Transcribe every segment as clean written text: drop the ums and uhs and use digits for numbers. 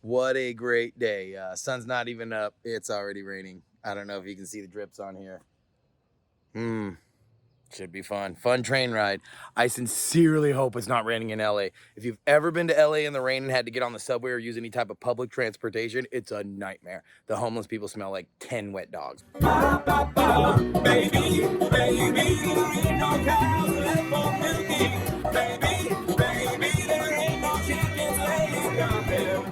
What a great day. Sun's not even up. It's already raining. I don't know if you can see the drips on here. Should be fun. Fun train ride. I sincerely hope it's not raining in LA. If you've ever been to LA in the rain and had to get on the subway or use any type of public transportation, it's a nightmare. The homeless people smell like 10 wet dogs. Baby, baby, there ain't no cows left for milking. Baby, baby, there ain't no chickens laying down there.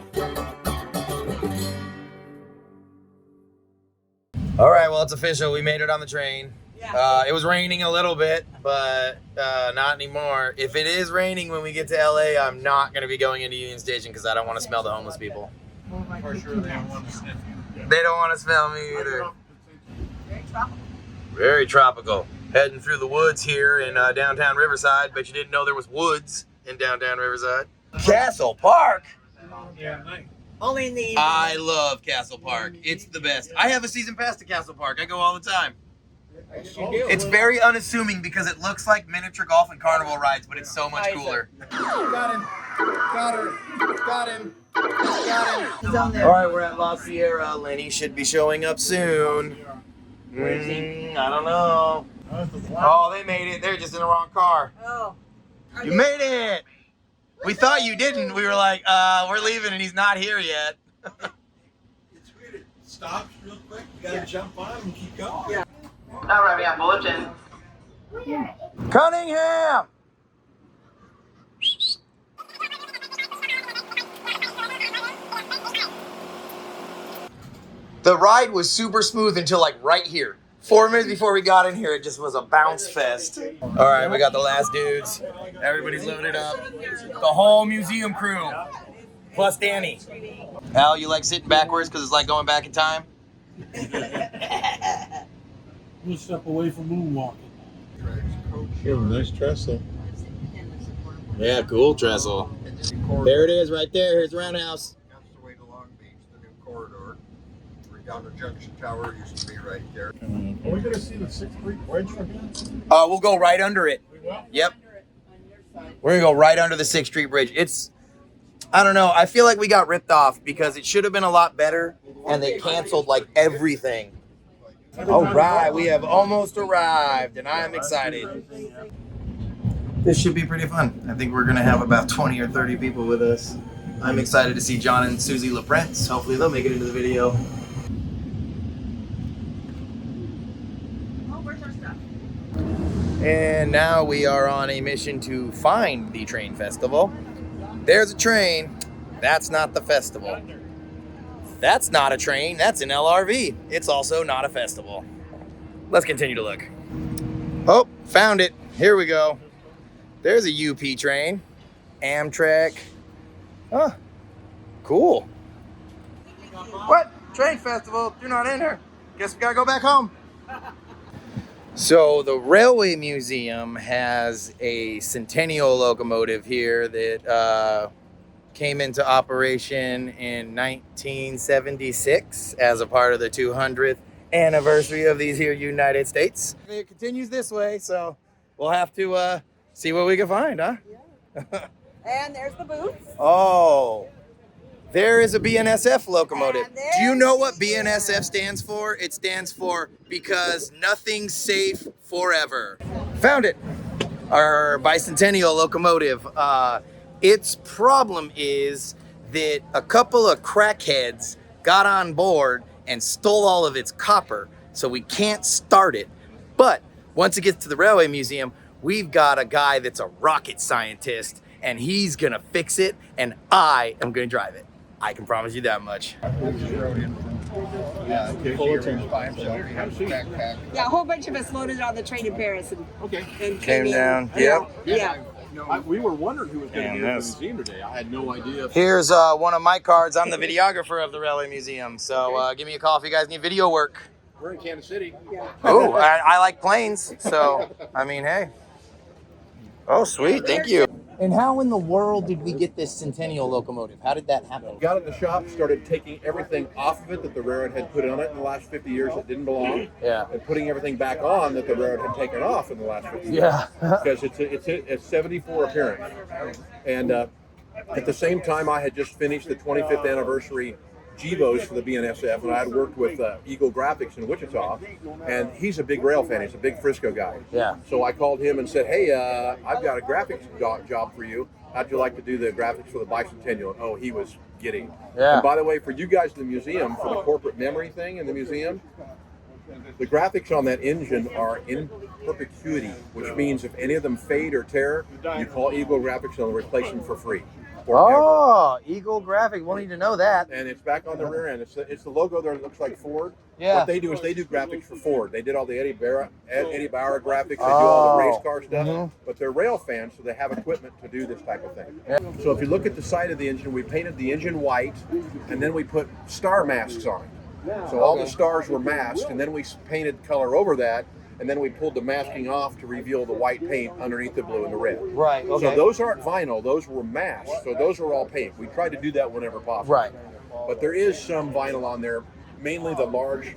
All right, well, it's official. We made it on the train. Yeah. It was raining a little bit, but not anymore. If it is raining when we get to LA, I'm not going to be going into Union Station because I don't want to smell the homeless people. For sure, they don't want to sniff you. They don't want to smell me either. Very tropical. Very tropical. Heading through the woods here in downtown Riverside. Bet you didn't know there was woods in downtown Riverside. Castle Park? Yeah, nice. Only in the evening. I love Castle Park. It's the best. I have a season pass to Castle Park. I go all the time. It's very unassuming because it looks like miniature golf and carnival rides, but it's so much cooler. Got him. Got her. Got him. Got him. He's on there. All right, we're at La Sierra. Lenny should be showing up soon. I don't know. Oh, they made it. They're just in the wrong car. Oh. You made it. We thought you didn't. We were like, we're leaving and he's not here yet. It's weird. It stops real quick. You gotta jump on and keep going. Yeah. All right, we have bulletin. Cunningham! The ride was super smooth until like right here. 4 minutes before we got in here, it just was a bounce fest. All right, we got the last dudes. Everybody's loaded up. The whole museum crew, plus Danny. Al, you like sitting backwards because it's like going back in time? We'll step away from moonwalking. You have a nice trestle. Yeah, cool trestle. There it is right there. Here's the roundhouse. That's the way to Long Beach, the new corridor. Redondo Junction Tower used to be right there. Are we going to see the 6th Street Bridge from here? We'll go right under it. We will? Yep. We're gonna go right under the 6th Street Bridge. I don't know. I feel like we got ripped off because it should have been a lot better and they canceled like everything. All right, we have almost arrived and I'm excited. This should be pretty fun. I think we're gonna have about 20 or 30 people with us. I'm excited to see John and Susie LaPrence. Hopefully they'll make it into the video. Oh, where's our stuff? And now we are on a mission to find the train festival. There's a train. That's not the festival. That's not a train. That's an LRV. It's also not a festival. Let's continue to look. Oh, found it. Here we go. There's a UP train. Amtrak. Huh. Cool. What? Train festival? You're not in here. Guess we gotta go back home. So the Railway Museum has a Centennial locomotive here that came into operation in 1976 as a part of the 200th anniversary of these here United States. It continues this way, so we'll have to see what we can find, huh? Yeah. And there's the booth. Oh, there is a BNSF locomotive. And Do you know what there's- BNSF stands for? It stands for because nothing's safe forever. Found it. Our bicentennial locomotive. Its problem is that a couple of crackheads got on board and stole all of its copper, so we can't start it. But once it gets to the Railway Museum, we've got a guy that's a rocket scientist, and he's gonna fix it, and I am gonna drive it. I can promise you that much. Yeah, Yeah, a whole bunch of us loaded on the train in Paris and, and Came in. down. Yeah. Yep. Yeah. We were wondering who was going to Damn be at the this. museum today. I had no idea. Here's one of my cards. I'm the videographer of the Railway Museum, so give me a call if you guys need video work. We're in Kansas City. Oh, I like planes, so I mean, hey. Oh, sweet, thank you. And how in the world did we get this Centennial locomotive? How did that happen? Got it in the shop, started taking everything off of it that the railroad had put on it in the last 50 years that didn't belong, Yeah. and putting everything back on that the railroad had taken off in the last 50 years. Yeah. Because it's 74 appearance. And At the same time, I had just finished the 25th anniversary GEVOs for the BNSF, and I had worked with Eagle Graphics in Wichita, and he's a big rail fan. He's a big Frisco guy. Yeah. So I called him and said, hey, I've got a graphics job for you. How'd you like to do the graphics for the bicentennial? And, oh, he was giddy. Yeah. And by the way, for you guys in the museum, for the corporate memory thing in the museum, the graphics on that engine are in perpetuity, which means if any of them fade or tear, you call Eagle Graphics and they'll replace them for free. Forever. Oh, Eagle Graphic. We'll need to know that. And it's back on the rear end. It's the logo there that looks like Ford. Yeah. What they do is they do graphics for Ford. They did all the Eddie Bauer graphics. They do all the race car stuff. But they're rail fans, so they have equipment to do this type of thing. Yeah. So if you look at the side of the engine, we painted the engine white, and then we put star masks on it. So all the stars were masked, and then we painted color over that, and then we pulled the masking off to reveal the white paint underneath the blue and the red. Right. Okay. So those aren't vinyl; those were masks. So those are all paint. We tried to do that whenever possible. Right. But there is some vinyl on there, mainly the large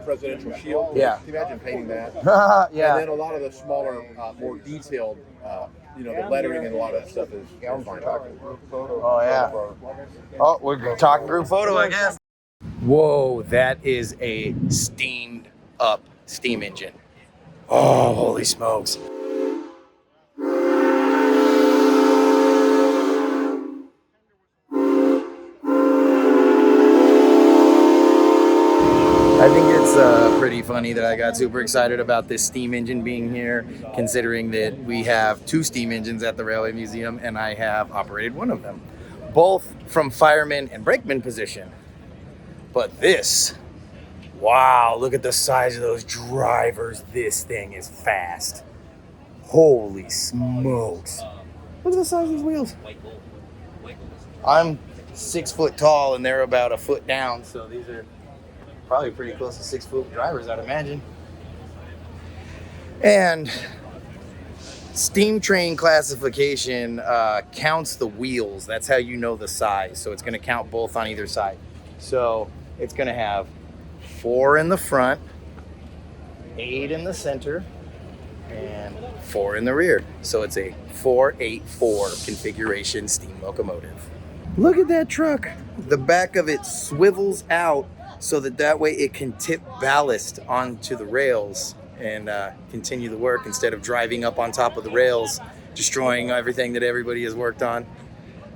presidential shield. Yeah. Can you imagine painting that? Yeah. And then a lot of the smaller, more detailed, the lettering and a lot of that stuff is vinyl. Oh yeah. Oh, we're talking group photo, I guess. Whoa, that is a steamed up steam engine. Oh, holy smokes. I think it's pretty funny that I got super excited about this steam engine being here, considering that we have 2 steam engines at the Railway Museum and I have operated one of them, both from fireman and brakeman position. But this, wow, look at the size of those drivers. This thing is fast. Holy smokes. Look at the size of these wheels. I'm 6 foot tall and they're about a foot down, so these are probably pretty close to 6 foot drivers, I'd imagine. And steam train classification counts the wheels. That's how you know the size. So it's going to count both on either side. So it's going to have 4 in the front, 8 in the center, and 4 in the rear. So it's a 4-8-4 configuration steam locomotive. Look at that truck. The back of it swivels out so that way it can tip ballast onto the rails and continue the work instead of driving up on top of the rails, destroying everything that everybody has worked on.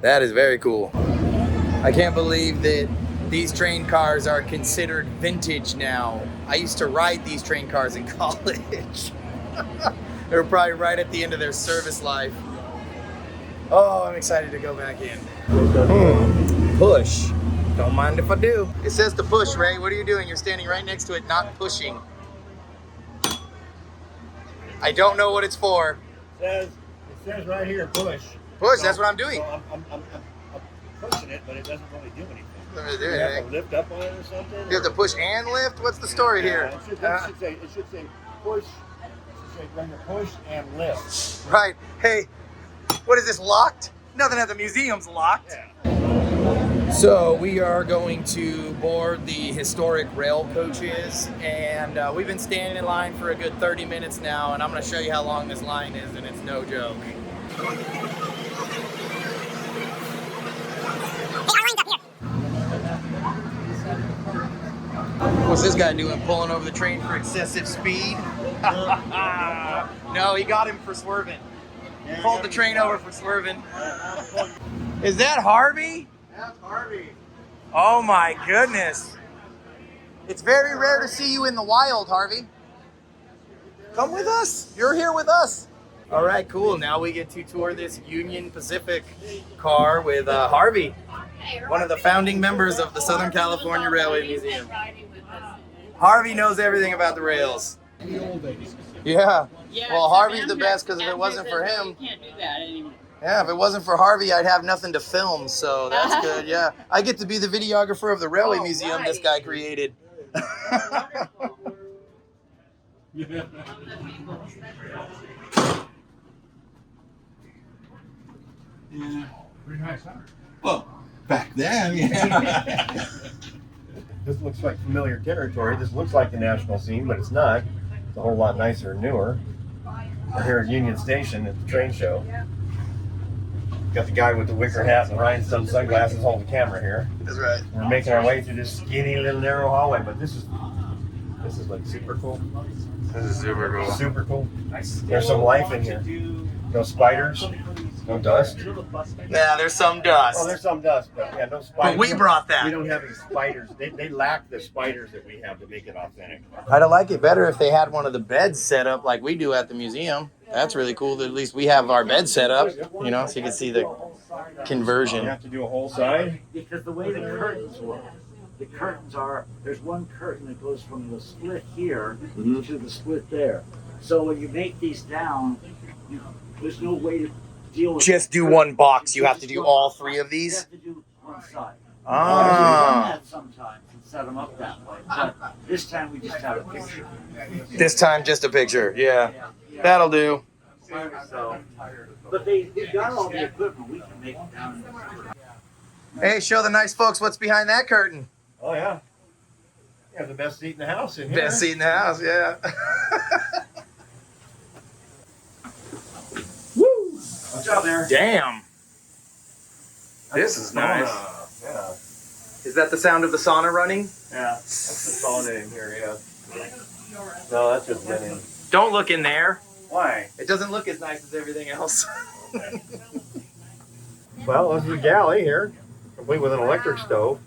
That is very cool. I can't believe that these train cars are considered vintage now. I used to ride these train cars in college. They were probably right at the end of their service life. Oh, I'm excited to go back in. Push. Don't mind if I do. It says to push, Ray. What are you doing? You're standing right next to it, not pushing. I don't know what it's for. It says right here, push. Push, that's what I'm doing. So I'm pushing it, but it doesn't really do anything. Doesn't do You have anything. to lift up on it or something? You have to push and lift? What's the story here? It should say push. It should say bring the push and lift. Right. Hey, what is this, locked? Nothing at the museum's locked. Yeah. So we are going to board the historic rail coaches, and we've been standing in line for a good 30 minutes now, and I'm going to show you how long this line is, and it's no joke. What's this guy doing? Pulling over the train for excessive speed? No, he got him for swerving. Pulled the train over for swerving. Is that Harvey? That's Harvey. Oh my goodness. It's very rare to see you in the wild, Harvey. Come with us. You're here with us. All right, cool. Now we get to tour this Union Pacific car with Harvey, one of the founding members of the Southern California Railway Museum. Harvey knows everything about the rails. Yeah. Well, Harvey's the best because if it wasn't for him, you can't do that anymore. yeah, if it wasn't for Harvey, I'd have nothing to film, so that's good, yeah. I get to be the videographer of the Railway Museum this guy created. Pretty nice, huh? Well, back then, yeah. This looks like familiar territory. This looks like the national scene, but it's not. It's a whole lot nicer and newer. We're here at Union Station at the train show. Got the guy with the wicker hat and rhinestone sunglasses holding the camera here. That's right. We're making our way through this skinny little narrow hallway, but this is like super cool. This is super cool. Super cool. There's some life in here. No spiders, no dust. Yeah, there's some dust. Oh, there's some dust, but yeah, no spiders. But we brought We that. don't have any spiders. They lack the spiders that we have to make it authentic. I'd like it better if they had one of the beds set up like we do at the museum. That's really cool that at least we have our bed set up, you know, so you can see the You conversion. have to do a whole side. Because the way the curtains work, the curtains are, there's one curtain that goes from the split here to the split there. So when you make these down, there's no way to deal with Just do one box. You have to do all three of You these? have to do one side. We've done Ah. that sometimes and set them up that way. But this time we just have a picture. This time just a picture. Yeah. That'll do. So, but they've got all the equipment. We can make it down. Hey, show the nice folks what's behind that curtain. Oh yeah. You have the best seat in the house in here. Best seat in the house, yeah. Good job there. Damn. This is nice. Yeah. Is that the sound of the sauna running? Yeah. That's the sauna in here, yeah. No, that's just linen. Don't look in there. Why? It doesn't look as nice as everything else. Well, this is a galley here, complete with an electric stove.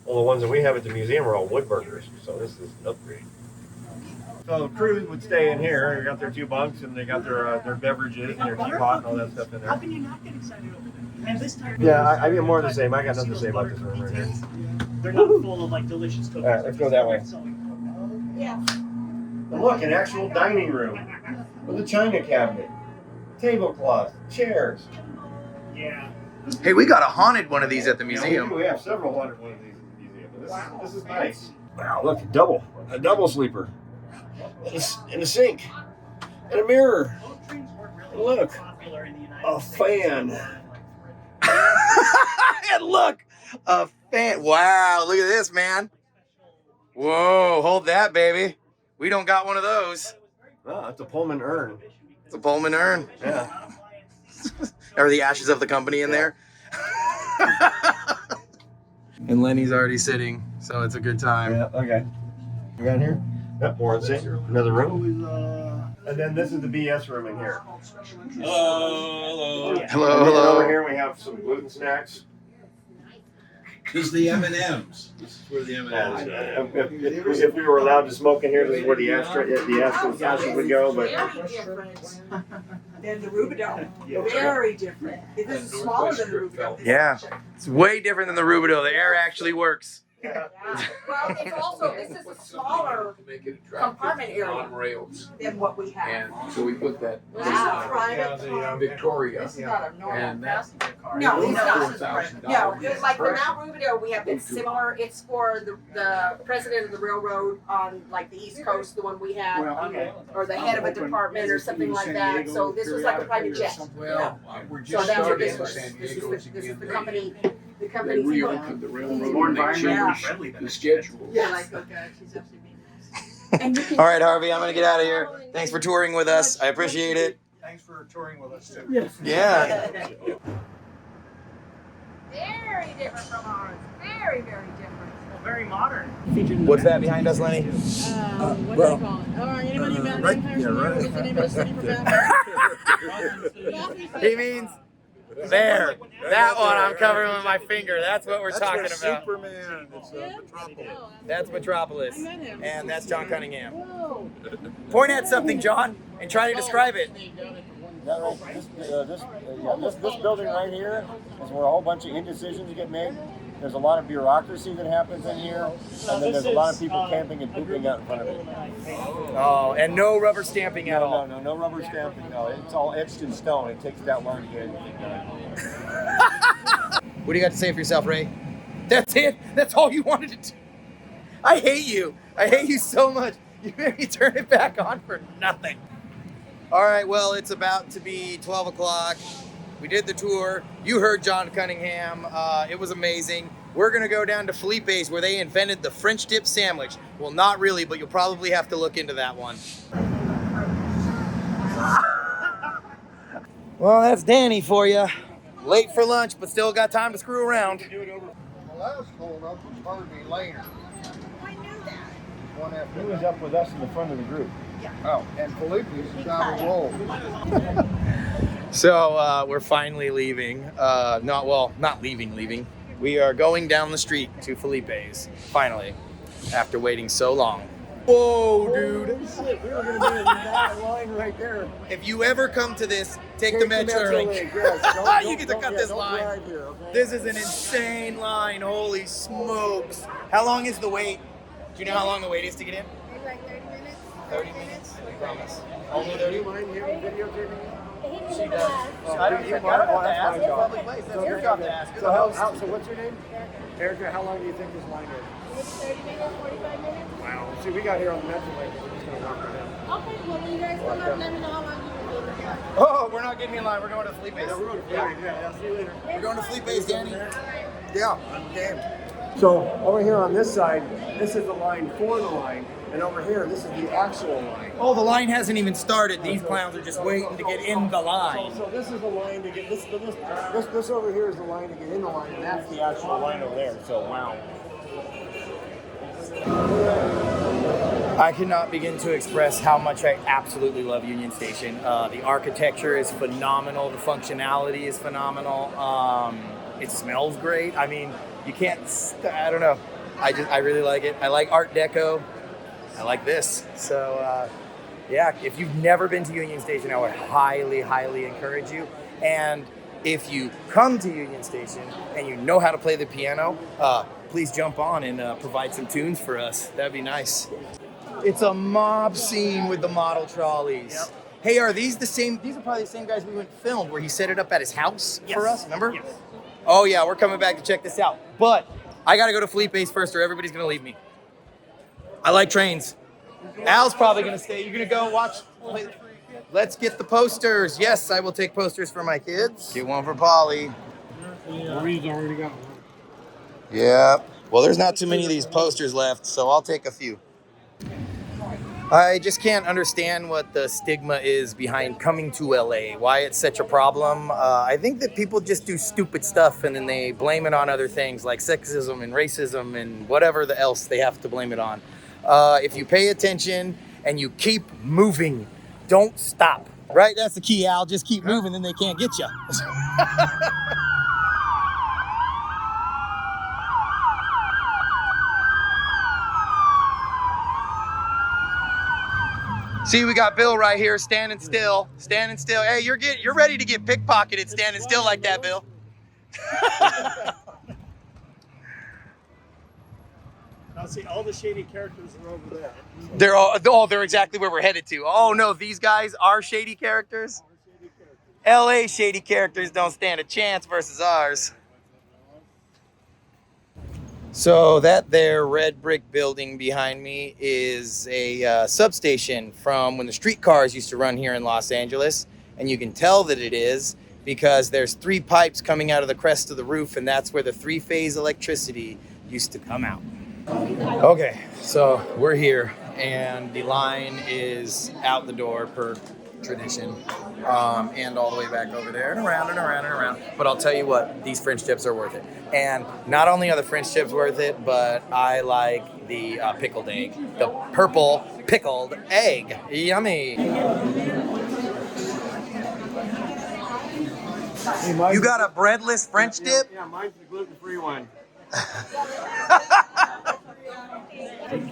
All the ones that we have at the museum are all wood burgers, so this is an upgrade. So the crew would stay in here. They got their 2 bunks and they got their beverages and their teapot and all that stuff in there. How can you not get excited over that? And this time, Yeah, I mean more of the same. I got nothing to say about this room right here. they're not full of like delicious cookies. All right, let's go that way. So, And look, an actual dining room with a china cabinet, tablecloth, chairs. yeah. Hey, we got a haunted one of these at the Yeah, museum. we have several hundred one of these at the museum. But this is nice. Wow, look, a double sleeper, and a sink, and a mirror. And look, Popular in the United a fan. And look, a fan. Wow, look at this, man. Whoa, hold that, baby. We don't got one of those. Oh, it's a Pullman urn. It's a Pullman urn. Yeah. Are the ashes of the company in there? And Lenny's already sitting, so it's a good time. Yeah. Okay. You got in here? Yep. More sink. Another room. And then this is the BS room in here. Hello, And then over hello. here we have some gluten snacks. This is the M&Ms. This is where the And M&Ms if we were allowed to smoke in here, this is where the ashes would go. But Very different than the Rubidoux. Very different. This is smaller than the Rubidoux. Yeah, it's way different than the Rubidoux. The air actually works. Well, it's also, this is a smaller compartment area rails, than what we have. and so we put that This is a private car. Victoria, This is not a normal and that passenger car. No, it's not. $4,000. No, it's like the Mount Rubidoux, we have it's similar. It's for the president of the railroad on like the East Coast, the one we had, or the head of a department or something like that. So this was like a private jet. Well, we're So just that's what starting this in was. San This Diego is the again. company, the They company's. reopened the More railroad, and they environmentally changed the schedule. Yeah, like, okay, she's absolutely. All right, Harvey, I'm gonna get out of here. Thanks for touring with us. I appreciate it. Thanks for touring with us too. Yeah. Very different from ours. Very, very different. Very modern. What's that behind us, Lenny? What do they call it? Oh, anybody about right, yeah, right. What's the name of the city for that? He means there. That one I'm covering with my finger. That's what we're talking about. Superman. It's Metropolis. That's Metropolis. I met him. And that's John Cunningham. Whoa. Point at something, John, and try to describe it. This building right here is where a whole bunch of indecisions get made. There's a lot of bureaucracy that happens in here, and then there's a lot of people camping and pooping out in front of it. Oh, and no rubber stamping at all. No rubber stamping. No, it's all etched in stone. It takes that long to get anything done. What do you got to say for yourself, Ray? That's it? That's all you wanted to do? I hate you. I hate you so much. You made me turn it back on for nothing. All right, well, it's about to be 12 o'clock. We did the tour. You heard John Cunningham. It was amazing. We're going to go down to Felipe's where they invented the French dip sandwich. Well, not really, but you'll probably have to look into that one. Well, that's Danny for you. Late for lunch, but still got time to screw around. Well, that was cold enough. It was Harvey Laner. I knew that. One after He was up with us in the front of the group. Oh, and Felipe's down the roll. So we're finally leaving. Not leaving. We are going down the street to Felipe's, finally, after waiting so long. Whoa, dude. Holy shit, we were going to be in that line right there. If you ever come to this, take the Metrolink. Yes. You get to cut this line. Here, okay? This is an insane line. Holy smokes. How long is the wait? Do you know how long the wait is to get in? Maybe like 30 minutes. 30 minutes, I promise. Only 30 minutes. Mind him videotaping? She does. I don't have to ask. It's a public place. That's your job to ask. So what's your name? Erica, how long do you think this line is? Maybe 30 minutes, 45 minutes. Wow. See, we got here on the Metrolink. We're just going to walk right in. Okay, well, when you guys come up, let me know how long you will be. Oh, we're not getting in line. We're going to Felipe's. Yeah, we're going to yeah, see you later. We're going to Felipe's, Danny. Yeah, I'm game. So over here on this side, this is the line for the line, and over here, this is the actual line. Oh, the line hasn't even started. These clowns are just waiting to get in the line. So this is the line to get this over here is the line to get in the line, and that's the actual line over there. So wow. I cannot begin to express how much I absolutely love Union Station. The architecture is phenomenal. The functionality is phenomenal. It smells great. I mean, you can't. I don't know. I really like it. I like Art Deco. I like this. So yeah, if you've never been to Union Station, I would highly, highly encourage you. And if you come to Union Station and you know how to play the piano, please jump on and provide some tunes for us. That'd be nice. It's a mob scene with the model trolleys. Yep. Hey, are these the same? These are probably the same guys we went and filmed where he set it up at his house for us, remember? Yes. Oh yeah, we're coming back to check this out. But I gotta go to Felipe's first or everybody's gonna leave me. I like trains. Al's probably gonna stay. You're gonna go watch. Let's get the posters. Yes, I will take posters for my kids. Get one for Polly. Marie's already got one. Yeah. Well, there's not too many of these posters left, so I'll take a few. I just can't understand what the stigma is behind coming to LA, why it's such a problem. I think that people just do stupid stuff and then they blame it on other things like sexism and racism and whatever else they have to blame it on. If you pay attention and you keep moving, don't stop. Right? That's the key, Al. Just keep moving, then they can't get you. See, we got Bill right here standing still. Hey, you're ready to get pickpocketed standing still like that, Bill. Now see, all the shady characters are over there. They're exactly where we're headed to. Oh no, these guys are shady characters. LA shady characters don't stand a chance versus ours. So that there red brick building behind me is a substation from when the streetcars used to run here in Los Angeles. And you can tell that it is because there's 3 pipes coming out of the crest of the roof, and that's where the 3-phase electricity used to come out. Okay, so we're here and the line is out the door per tradition, and all the way back over there and around and around and around. But I'll tell you what, these French dips are worth it. And not only are the French dips worth it, but I like the pickled egg, the purple pickled egg. Yummy. You got a breadless French dip? Yeah, mine's the gluten-free one.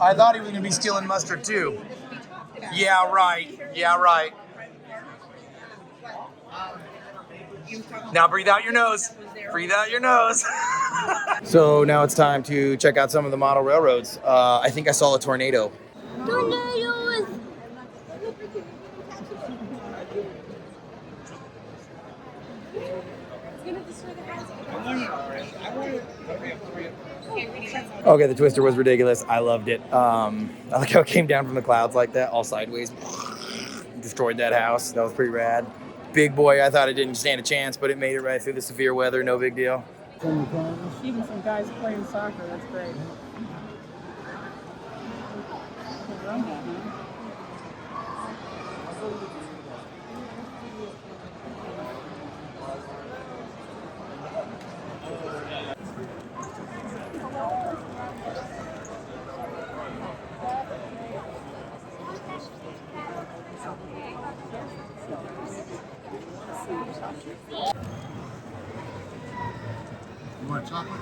I thought he was gonna be stealing mustard too. Yeah, right. Yeah, right. Now breathe out your nose. Breathe out your nose. So now it's time to check out some of the model railroads. I think I saw a tornado. Tornadoes! Okay, the twister was ridiculous. I loved it. I like how it came down from the clouds like that, all sideways. Destroyed that house. That was pretty rad. Big boy, I thought it didn't stand a chance, but it made it right through the severe weather. No big deal. Even some guys playing soccer. That's great. You want chocolate?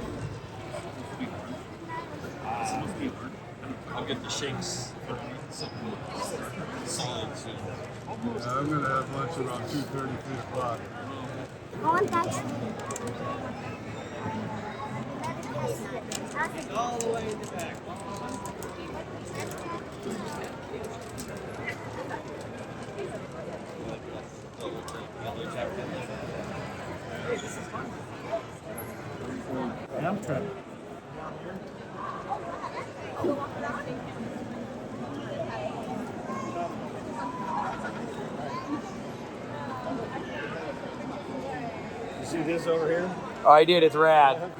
I'll get the shakes. Something solid soon. Yeah, I'm gonna have lunch around 2:30, 3 o'clock. I want that. All the way in the back. Amtrak. You see this over here? Oh, I did. It's rad.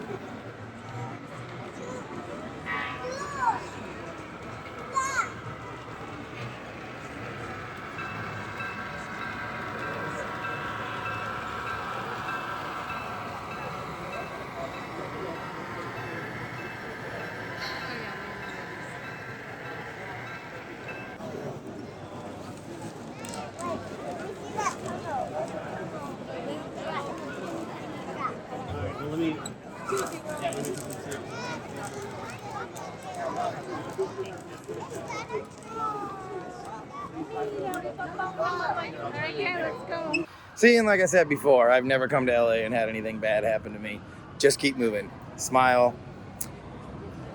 Let's go. See, and like I said before, I've never come to LA and had anything bad happen to me. Just keep moving. Smile.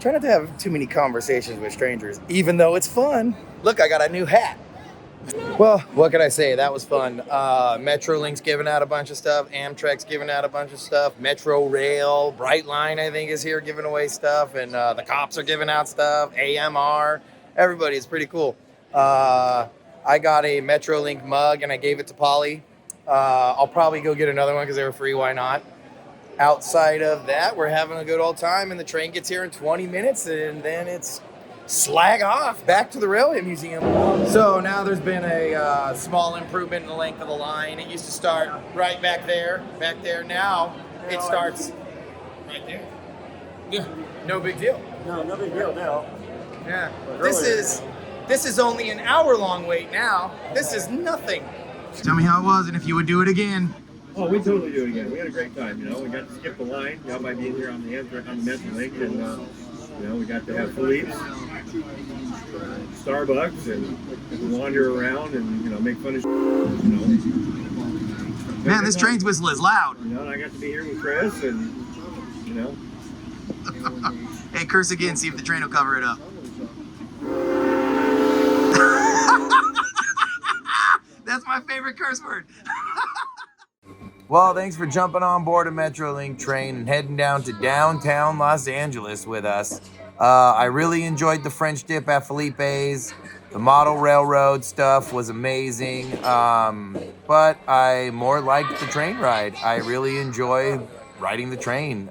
Try not to have too many conversations with strangers, even though it's fun. Look, I got a new hat. Well, what can I say? That was fun. Metrolink's giving out a bunch of stuff. Amtrak's giving out a bunch of stuff. Metro Rail, Brightline, I think, is here giving away stuff. And the cops are giving out stuff. AMR. Everybody, it's pretty cool. I got a Metrolink mug and I gave it to Polly. I'll probably go get another one because they were free. Why not? Outside of that, we're having a good old time, and the train gets here in 20 minutes, and then it's slag off back to the Railway Museum. So now there's been a small improvement in the length of the line. It used to start right back there. Now it starts right there. Yeah, no big deal. No, no big deal now. Yeah, this is only an hour-long wait now. This is nothing. Tell me how it was, and if you would do it again. Oh, we totally do it again. We had a great time, you know. We got to skip the line, you know, by being here on the Metrolink, and you know, we got to have Philippe's, Starbucks, and wander around and, you know, make fun of, you know. Man, this train's whistle is loud. You know, and I got to be here with Chris, and, you know. Hey, curse again, see if the train will cover it up. That's my favorite curse word. Well, thanks for jumping on board a Metrolink train and heading down to downtown Los Angeles with us. I really enjoyed the French dip at Felipe's. The model railroad stuff was amazing, but I more liked the train ride. I really enjoy riding the train.